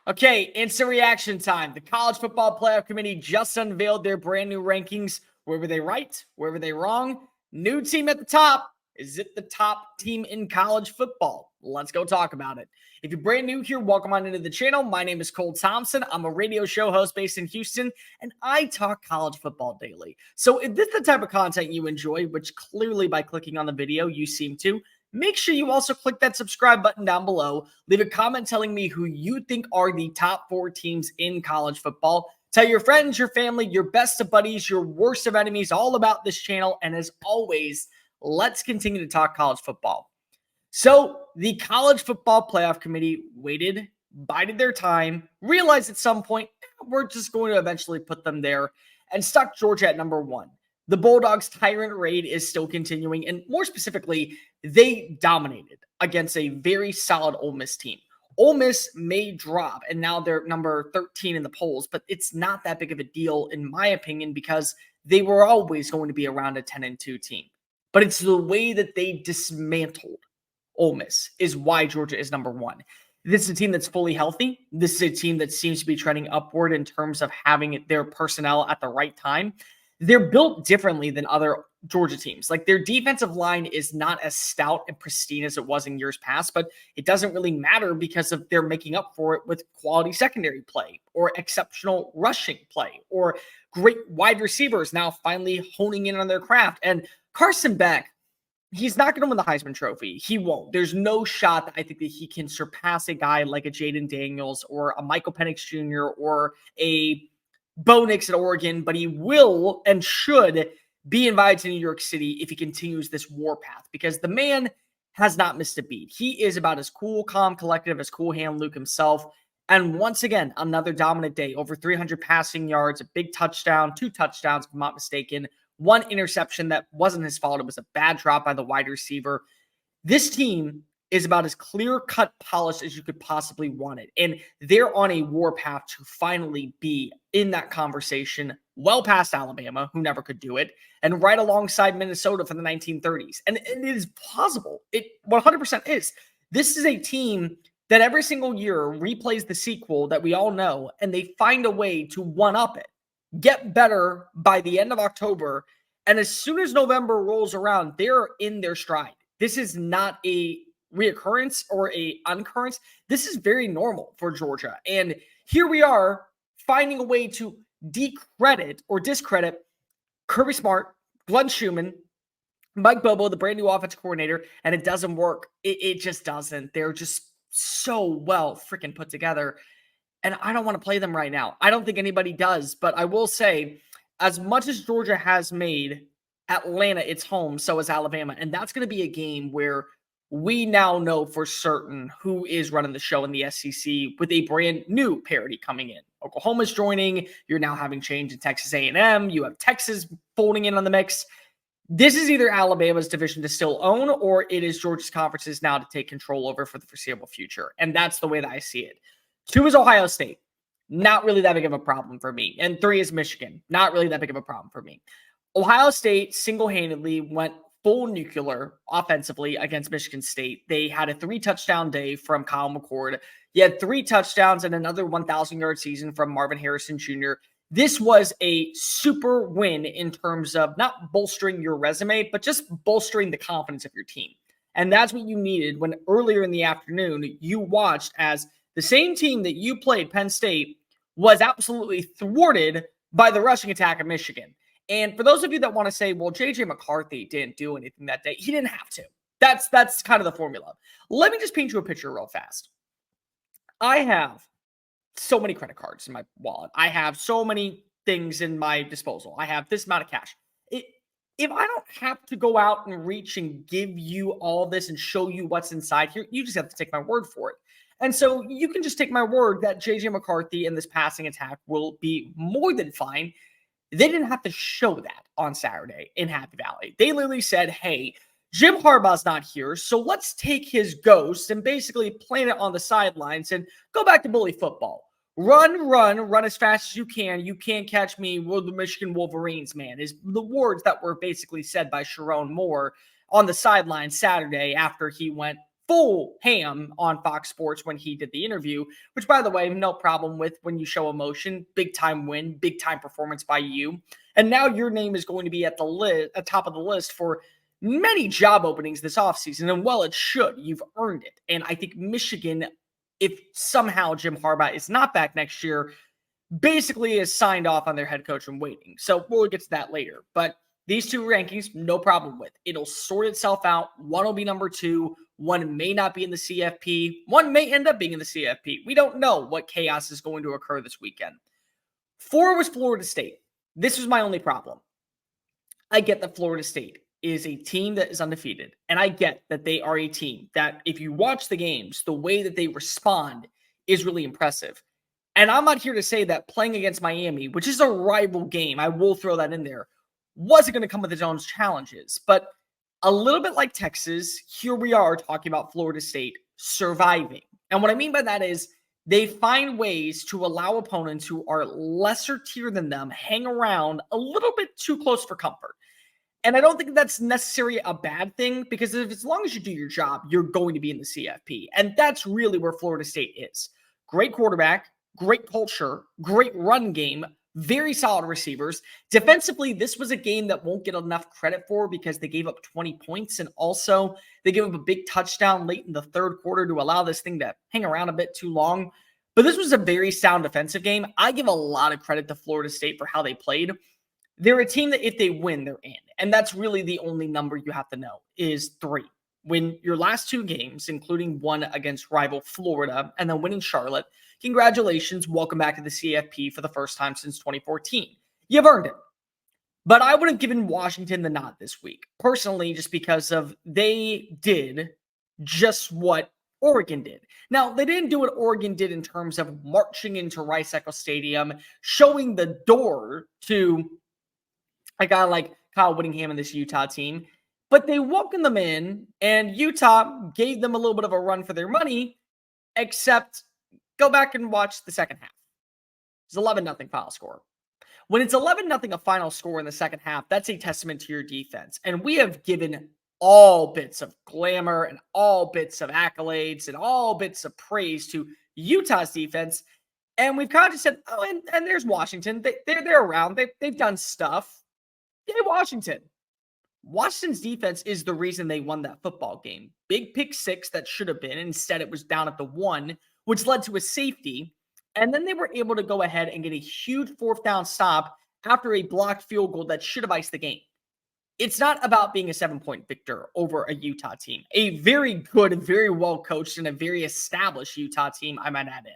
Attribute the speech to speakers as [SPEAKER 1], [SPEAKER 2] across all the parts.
[SPEAKER 1] Okay, instant reaction time. The College Football Playoff Committee just unveiled their brand new rankings. Where were they right? Where were they wrong? New team at the top. Is it the top team in college football? Let's go talk about it. If you're brand new here, welcome on into the channel. My name is Cole Thompson. I'm a radio show host based in Houston, and I talk college football daily. So if this is the type of content you enjoy, which clearly by clicking on the video you seem to, make sure you also click that subscribe button down below. Leave a comment telling me who you think are the top 4 teams in college football. Tell your friends, your family, your best of buddies, your worst of enemies all about this channel. And as always, let's continue to talk college football. So the College Football Playoff Committee waited, bided their time, realized at some point, we're just going to eventually put them there, and stuck Georgia at number 1. The Bulldogs' tyrant raid is still continuing, and more specifically, they dominated against a very solid Ole Miss team. Ole Miss may drop, and now they're number 13 in the polls, but it's not that big of a deal, in my opinion, because they were always going to be around a 10-2 team. But it's the way that they dismantled Ole Miss is why Georgia is number 1. This is a team that's fully healthy. This is a team that seems to be trending upward in terms of having their personnel at the right time. They're built differently than other Georgia teams. Like, their defensive line is not as stout and pristine as it was in years past, but it doesn't really matter because of they're making up for it with quality secondary play or exceptional rushing play or great wide receivers now finally honing in on their craft. And Carson Beck, he's not going to win the Heisman Trophy. He won't. There's no shot that I think that he can surpass a guy like a Jaden Daniels or a Michael Penix Jr. or a Bo Nix at Oregon, but he will and should be invited to New York City if he continues this warpath, because the man has not missed a beat. He is about as cool, calm, collective as Cool Hand Luke himself. And once again, another dominant day, over 300 passing yards, a big touchdown, 2 touchdowns, if I'm not mistaken, 1 interception that wasn't his fault. It was a bad drop by the wide receiver. This team is about as clear-cut polished as you could possibly want it. And they're on a warpath to finally be in that conversation well past Alabama, who never could do it, and right alongside Minnesota from the 1930s. And it is plausible. It 100% is. This is a team that every single year replays the sequel that we all know, and they find a way to one-up it, get better by the end of October, and as soon as November rolls around, they're in their stride. This is not a reoccurrence or a occurrence. This is very normal for Georgia. And here we are finding a way to discredit Kirby Smart, Glenn Schumann, Mike Bobo, the brand new offensive coordinator, and it doesn't work. It just doesn't. They're just so well freaking put together. And I don't want to play them right now. I don't think anybody does. But I will say, as much as Georgia has made Atlanta its home, so is Alabama. And that's going to be a game where we now know for certain who is running the show in the SEC with a brand new parity coming in. Oklahoma's joining. You're now having change in Texas A&M. You have Texas folding in on the mix. This is either Alabama's division to still own, or it is Georgia's conferences now to take control over for the foreseeable future. And that's the way that I see it. 2 is Ohio State. Not really that big of a problem for me. And 3 is Michigan. Not really that big of a problem for me. Ohio State single-handedly went full nuclear offensively against Michigan State. They had a 3-touchdown day from Kyle McCord. He had 3 touchdowns and another 1,000-yard season from Marvin Harrison Jr. This was a super win in terms of not bolstering your resume, but just bolstering the confidence of your team. And that's what you needed when earlier in the afternoon you watched as the same team that you played, Penn State, was absolutely thwarted by the rushing attack of Michigan. And for those of you that want to say, well, J.J. McCarthy didn't do anything that day, he didn't have to. That's kind of the formula. Let me just paint you a picture real fast. I have so many credit cards in my wallet. I have so many things in my disposal. I have this amount of cash. If I don't have to go out and reach and give you all this and show you what's inside here, you just have to take my word for it. And so you can just take my word that J.J. McCarthy and this passing attack will be more than fine. They didn't have to show that on Saturday in Happy Valley. They literally said, hey, Jim Harbaugh's not here, so let's take his ghost and basically plant it on the sidelines and go back to bully football. Run as fast as you can. You can't catch me. We're the Michigan Wolverines, man, is the words that were basically said by Sharon Moore on the sideline Saturday after he went full ham on Fox Sports when he did the interview, which, by the way, no problem with when you show emotion. Big time win, big time performance by you. And now your name is going to be at top of the list for many job openings this offseason. And well, it should. You've earned it. And I think Michigan, if somehow Jim Harbaugh is not back next year, basically is signed off on their head coach and waiting. So we'll get to that later. But these two rankings, no problem with. It'll sort itself out. One will be number 2. One may not be in the CFP. One may end up being in the CFP. We don't know what chaos is going to occur this weekend. 4 was Florida State. This was my only problem. I get that Florida State is a team that is undefeated. And I get that they are a team that, if you watch the games, the way that they respond is really impressive. And I'm not here to say that playing against Miami, which is a rival game, I will throw that in there, wasn't going to come with its own challenges. But a little bit like Texas, here we are talking about Florida State surviving. And what I mean by that is they find ways to allow opponents who are lesser tier than them hang around a little bit too close for comfort. And I don't think that's necessarily a bad thing, because if as long as you do your job, you're going to be in the CFP. And that's really where Florida State is. Great quarterback, great culture, great run game, very solid receivers. Defensively, this was a game that won't get enough credit for because they gave up 20 points. And also they gave up a big touchdown late in the third quarter to allow this thing to hang around a bit too long. But this was a very sound defensive game. I give a lot of credit to Florida State for how they played. They're a team that if they win, they're in. And that's really the only number you have to know is 3. Win your last 2 games, including one against rival Florida, and then winning Charlotte. Congratulations. Welcome back to the CFP for the first time since 2014. You've earned it. But I would have given Washington the nod this week, personally, just because of they did just what Oregon did. Now, they didn't do what Oregon did in terms of marching into Rice-Eccles Stadium, showing the door to a guy like Kyle Whittingham and this Utah team, but they welcomed them in, and Utah gave them a little bit of a run for their money, except go back and watch the second half. It's 11-0 final score. When it's 11-0 a final score in the second half, that's a testament to your defense. And we have given all bits of glamour and all bits of accolades and all bits of praise to Utah's defense. And we've kind of just said, oh, and there's Washington. They're around. They've done stuff. Yay, Washington. Washington's defense is the reason they won that football game. Big pick 6 that should have been. Instead, it was down at the 1, which led to a safety. And then they were able to go ahead and get a huge 4th down stop after a blocked field goal that should have iced the game. It's not about being a 7-point victor over a Utah team. A very good, very well coached, and a very established Utah team, I might add in.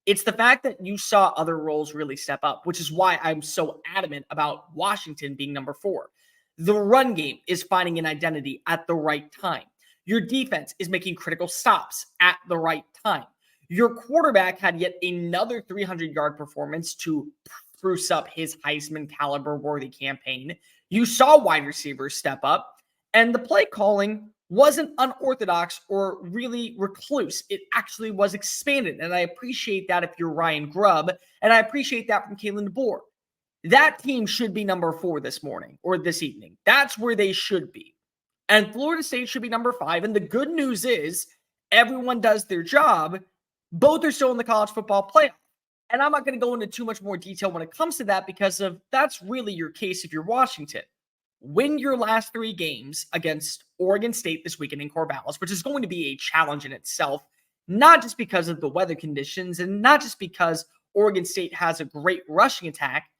[SPEAKER 1] It's the fact that you saw other roles really step up, which is why I'm so adamant about Washington being number 4. The run game is finding an identity at the right time. Your defense is making critical stops at the right time. Your quarterback had yet another 300-yard performance to spruce up his Heisman caliber worthy campaign. You saw wide receivers step up, and the play calling wasn't unorthodox or really recluse. It actually was expanded, and I appreciate that if you're Ryan Grubb, and I appreciate that from Kalen DeBoer. That team should be number 4 this morning or this evening. That's where they should be. And Florida State should be number 5, and the good news is everyone does their job. Both are still in the college football playoff. And I'm not going to go into too much more detail when it comes to that, because of that's really your case if you're Washington. Win your last 3 games against Oregon State this weekend in Corvallis, which is going to be a challenge in itself, not just because of the weather conditions and not just because Oregon State has a great rushing attack.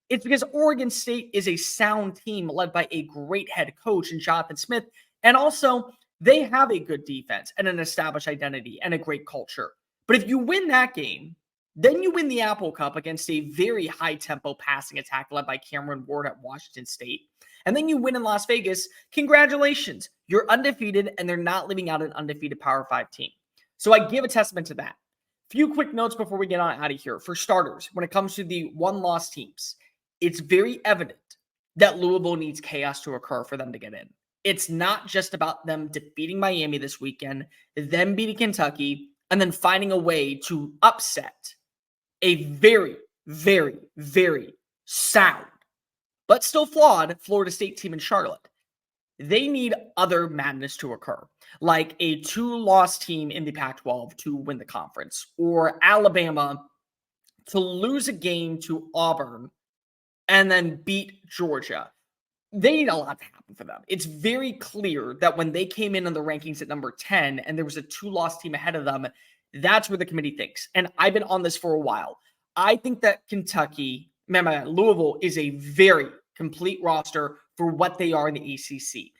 [SPEAKER 1] It's because Oregon State is a sound team led by a great head coach in Jonathan Smith. And also, they have a good defense and an established identity and a great culture. But if you win that game, then you win the Apple Cup against a very high-tempo passing attack led by Cameron Ward at Washington State. And then you win in Las Vegas. Congratulations. You're undefeated, and they're not leaving out an undefeated Power 5 team. So I give a testament to that. Few quick notes before we get on out of here. For starters, when it comes to the one-loss teams, it's very evident that Louisville needs chaos to occur for them to get in. It's not just about them defeating Miami this weekend, them beating Kentucky, and then finding a way to upset a very, very, very sound, but still flawed Florida State team in Charlotte. They need other madness to occur, like a two-loss team in the Pac-12 to win the conference, or Alabama to lose a game to Auburn and then beat Georgia. They need a lot to happen for them. It's very clear that when they came in on the rankings at number 10 and there was a two-loss team ahead of them, that's where the committee thinks. And I've been on this for a while. I think that Louisville is a very complete roster for what they are in the ACC.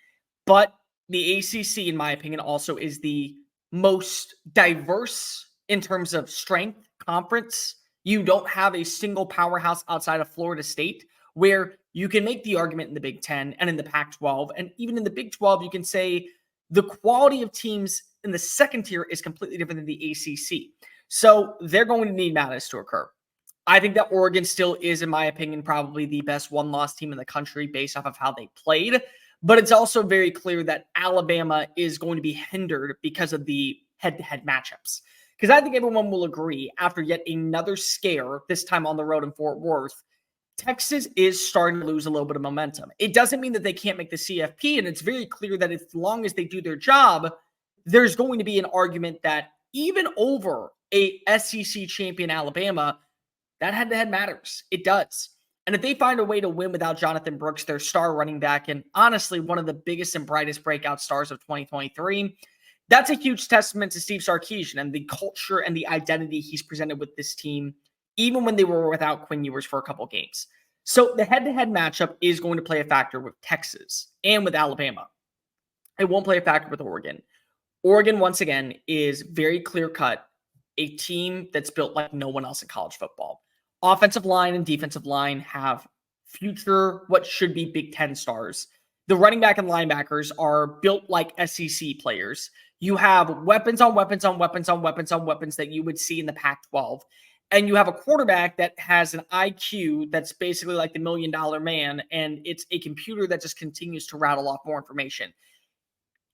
[SPEAKER 1] But the ACC, in my opinion, also is the most diverse in terms of strength conference. You don't have a single powerhouse outside of Florida State, where you can make the argument in the Big Ten and in the Pac-12, and even in the Big 12, you can say the quality of teams in the second tier is completely different than the ACC. So they're going to need madness to occur. I think that Oregon still is, in my opinion, probably the best one-loss team in the country based off of how they played. But it's also very clear that Alabama is going to be hindered because of the head-to-head matchups. Because I think everyone will agree, after yet another scare, this time on the road in Fort Worth, Texas is starting to lose a little bit of momentum. It doesn't mean that they can't make the CFP, and it's very clear that as long as they do their job, there's going to be an argument that even over a SEC champion Alabama, that head-to-head matters. It does. And if they find a way to win without Jonathan Brooks, their star running back, and honestly, one of the biggest and brightest breakout stars of 2023, that's a huge testament to Steve Sarkisian and the culture and the identity he's presented with this team, even when they were without Quinn Ewers for a couple games. So the head-to-head matchup is going to play a factor with Texas and with Alabama. It won't play a factor with Oregon. Oregon, once again, is very clear-cut, a team that's built like no one else in college football. Offensive line and defensive line have future, what should be Big Ten stars. The running back and linebackers are built like SEC players. You have weapons on weapons on weapons on weapons on weapons that you would see in the Pac-12. And you have a quarterback that has an IQ that's basically like the $1 Million Man, and it's a computer that just continues to rattle off more information.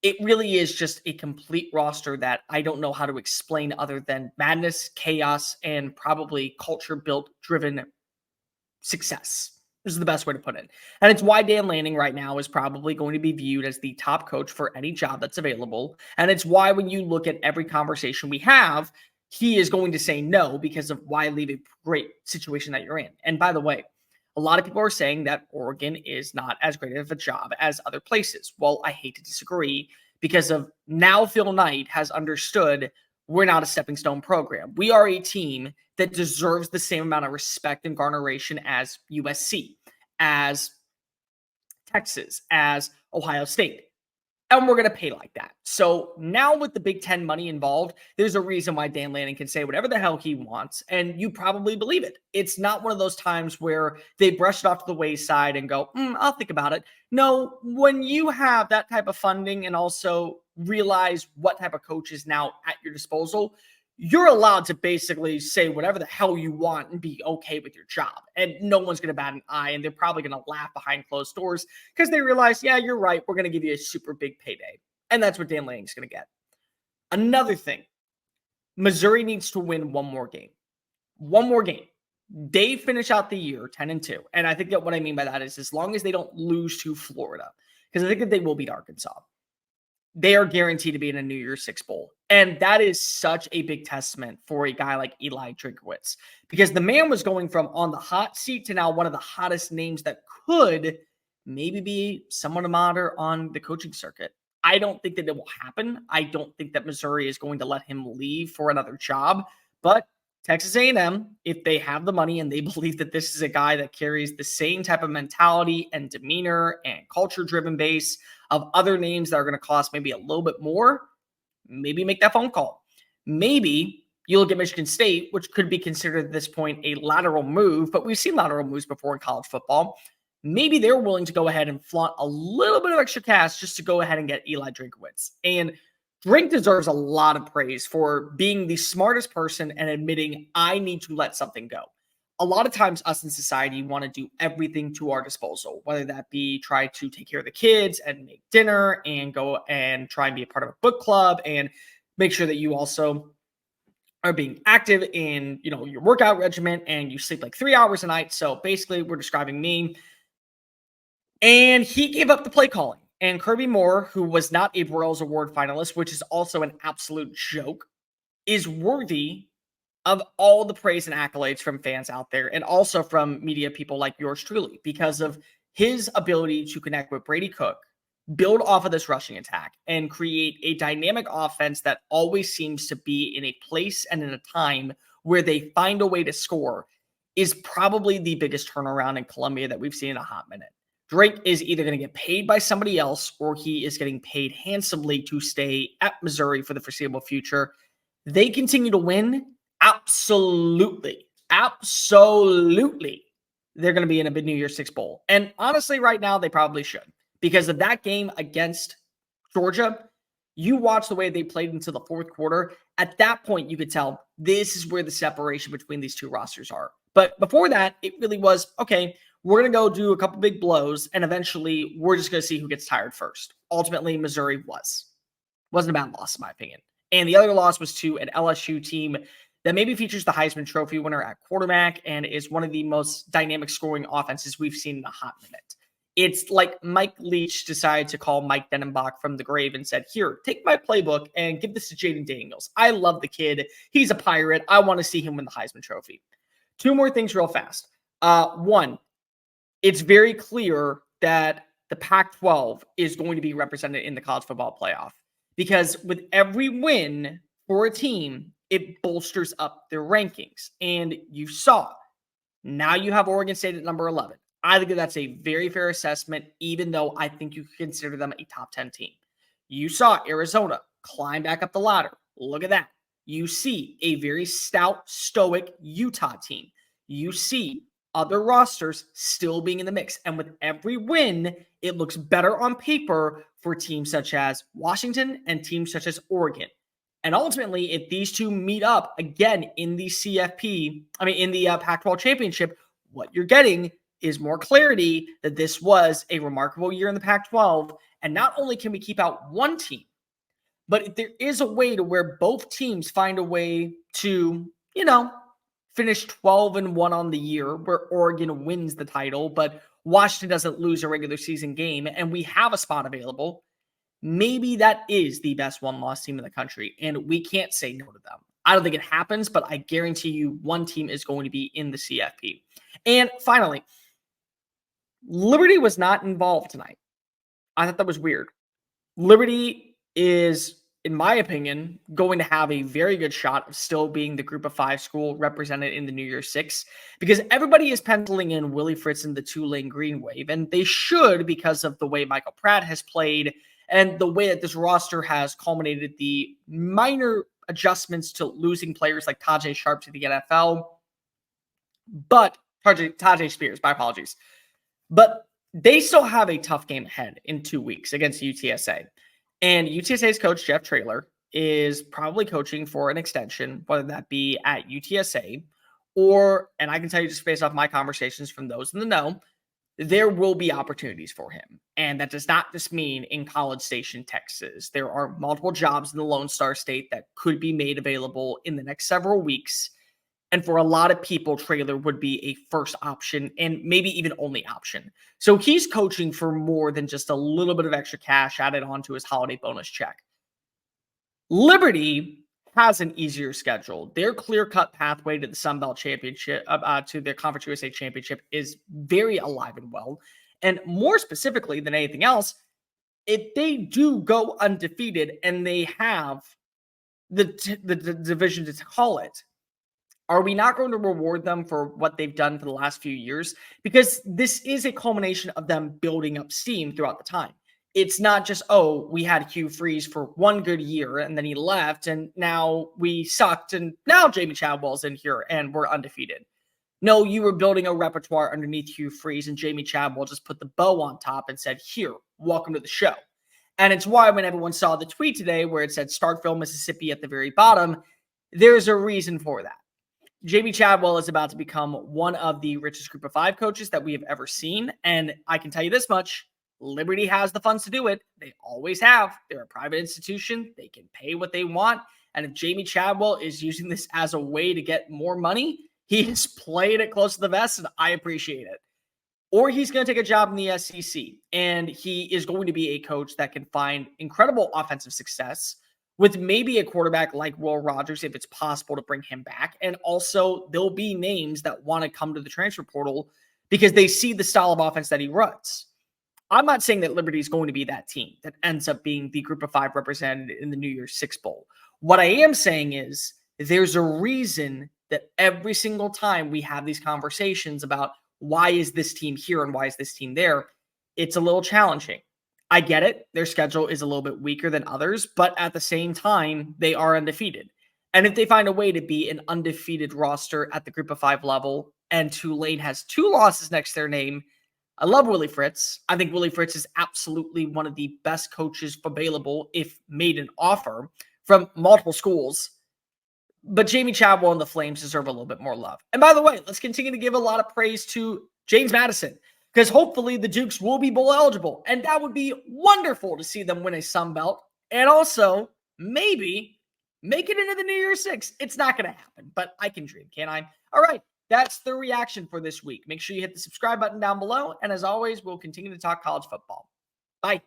[SPEAKER 1] It really is just a complete roster that I don't know how to explain other than madness, chaos, and probably culture-built driven success. This is the best way to put it. And it's why Dan Lanning right now is probably going to be viewed as the top coach for any job that's available. And it's why when you look at every conversation we have, he is going to say no because of why leave a great situation that you're in. And by the way, a lot of people are saying that Oregon is not as great of a job as other places. Well, I hate to disagree because of now Phil Knight has understood we're not a stepping stone program. We are a team that deserves the same amount of respect and garneration as USC, as Texas, as Ohio State. And we're going to pay like that. So now with the Big Ten money involved, there's a reason why Dan Lanning can say whatever the hell he wants, and you probably believe it. It's not one of those times where they brush it off to the wayside and go, I'll think about it. No, when you have that type of funding and also realize what type of coach is now at your disposal, you're allowed to basically say whatever the hell you want and be okay with your job. And no one's going to bat an eye, and they're probably going to laugh behind closed doors because they realize, yeah, you're right. We're going to give you a super big payday. And that's what Dan Lanning's going to get. Another thing, Missouri needs to win one more game. One more game. They finish out the year 10-2. And I think that what I mean by that is as long as they don't lose to Florida, because I think that they will beat Arkansas, they are guaranteed to be in a New Year's Six Bowl. And that is such a big testament for a guy like Eli Drinkwitz, because the man was going from on the hot seat to now one of the hottest names that could maybe be someone to monitor on the coaching circuit. I don't think that it will happen. I don't think that Missouri is going to let him leave for another job, but Texas A&M, if they have the money and they believe that this is a guy that carries the same type of mentality and demeanor and culture-driven base of other names that are going to cost maybe a little bit more, maybe make that phone call. Maybe you look at Michigan State, which could be considered at this point a lateral move, but we've seen lateral moves before in college football. Maybe they're willing to go ahead and flaunt a little bit of extra cash just to go ahead and get Eli Drinkwitz. And Drink deserves a lot of praise for being the smartest person and admitting, I need to let something go. A lot of times us in society want to do everything to our disposal, whether that be try to take care of the kids and make dinner and go and try and be a part of a book club and make sure that you also are being active in, your workout regimen and you sleep like 3 hours a night. So basically we're describing me. And he gave up the play calling. And Kirby Moore, who was not a Broyles Award finalist, which is also an absolute joke, is worthy of all the praise and accolades from fans out there and also from media people like yours truly because of his ability to connect with Brady Cook, build off of this rushing attack, and create a dynamic offense that always seems to be in a place and in a time where they find a way to score is probably the biggest turnaround in Columbia that we've seen in a hot minute. Drake is either going to get paid by somebody else or he is getting paid handsomely to stay at Missouri for the foreseeable future. They continue to win. Absolutely. Absolutely. They're going to be in a big New Year's Six Bowl. And honestly, right now, they probably should. Because of that game against Georgia, you watch the way they played into the fourth quarter. At that point, you could tell this is where the separation between these two rosters are. But before that, it really was, okay, we're going to go do a couple big blows, and eventually we're just going to see who gets tired first. Ultimately, Missouri wasn't a bad loss, in my opinion. And the other loss was to an LSU team that maybe features the Heisman Trophy winner at quarterback and is one of the most dynamic scoring offenses we've seen in a hot minute. It's like Mike Leach decided to call Mike Denenbach from the grave and said, here, take my playbook and give this to Jaden Daniels. I love the kid. He's a Pirate. I want to see him win the Heisman Trophy. Two more things real fast. One, it's very clear that the Pac-12 is going to be represented in the college football playoff because with every win for a team, it bolsters up their rankings. And you saw, now you have Oregon State at number 11. I think that's a very fair assessment, even though I think you could consider them a top 10 team. You saw Arizona climb back up the ladder. Look at that. You see a very stout, stoic Utah team. You see other rosters still being in the mix. And with every win, it looks better on paper for teams such as Washington and teams such as Oregon. And ultimately, if these two meet up again in the Pac-12 championship, what you're getting is more clarity that this was a remarkable year in the Pac-12. And not only can we keep out one team, but there is a way to where both teams find a way to, finish 12-1 on the year, where Oregon wins the title, but Washington doesn't lose a regular season game, and we have a spot available. Maybe that is the best one-loss team in the country, and we can't say no to them. I don't think it happens, but I guarantee you one team is going to be in the CFP. And finally, Liberty was not involved tonight. I thought that was weird. Liberty is, in my opinion, going to have a very good shot of still being the group of 5 school represented in the New Year's Six because everybody is penciling in Willie Fritz and the Tulane Green Wave, and they should because of the way Michael Pratt has played and the way that this roster has culminated the minor adjustments to losing players like Tajay Sharp to the NFL. But Tajay Spears, my apologies. But they still have a tough game ahead in 2 weeks against UTSA. And UTSA's coach, Jeff Traylor, is probably coaching for an extension, whether that be at UTSA or, and I can tell you just based off my conversations from those in the know, there will be opportunities for him. And that does not just mean in College Station, Texas. There are multiple jobs in the Lone Star State that could be made available in the next several weeks. And for a lot of people, Traylor would be a first option and maybe even only option. So he's coaching for more than just a little bit of extra cash added on to his holiday bonus check. Liberty has an easier schedule. Their clear-cut pathway to the Sun Belt Championship, to the Conference USA Championship is very alive and well. And more specifically than anything else, if they do go undefeated and they have the division to call it, are we not going to reward them for what they've done for the last few years? Because this is a culmination of them building up steam throughout the time. It's not just, we had Hugh Freeze for one good year and then he left and now we sucked and now Jamie Chadwell's in here and we're undefeated. No, you were building a repertoire underneath Hugh Freeze and Jamie Chadwell just put the bow on top and said, here, welcome to the show. And it's why when everyone saw the tweet today where it said Starkville, Mississippi at the very bottom, there's a reason for that. Jamie Chadwell is about to become one of the richest group of 5 coaches that we have ever seen. And I can tell you this much, Liberty has the funds to do it. They always have. They're a private institution. They can pay what they want. And if Jamie Chadwell is using this as a way to get more money, he has played it close to the vest, and I appreciate it. or he's going to take a job in the SEC. And he is going to be a coach that can find incredible offensive success with maybe a quarterback like Will Rogers, if it's possible to bring him back. And also, there'll be names that want to come to the transfer portal because they see the style of offense that he runs. I'm not saying that Liberty is going to be that team that ends up being the group of 5 represented in the New Year's Six Bowl. What I am saying is there's a reason that every single time we have these conversations about why is this team here and why is this team there, it's a little challenging. I get it. Their schedule is a little bit weaker than others, but at the same time, they are undefeated. And if they find a way to be an undefeated roster at the group of 5 level, and Tulane has 2 losses next to their name, I love Willie Fritz. I think Willie Fritz is absolutely one of the best coaches available if made an offer from multiple schools. But Jamie Chadwell and the Flames deserve a little bit more love. And by the way, let's continue to give a lot of praise to James Madison, because hopefully the Dukes will be bowl eligible. And that would be wonderful to see them win a Sun Belt and also maybe make it into the New Year's Six. It's not going to happen, but I can dream, can't I? All right. That's the reaction for this week. Make sure you hit the subscribe button down below. And as always, we'll continue to talk college football. Bye.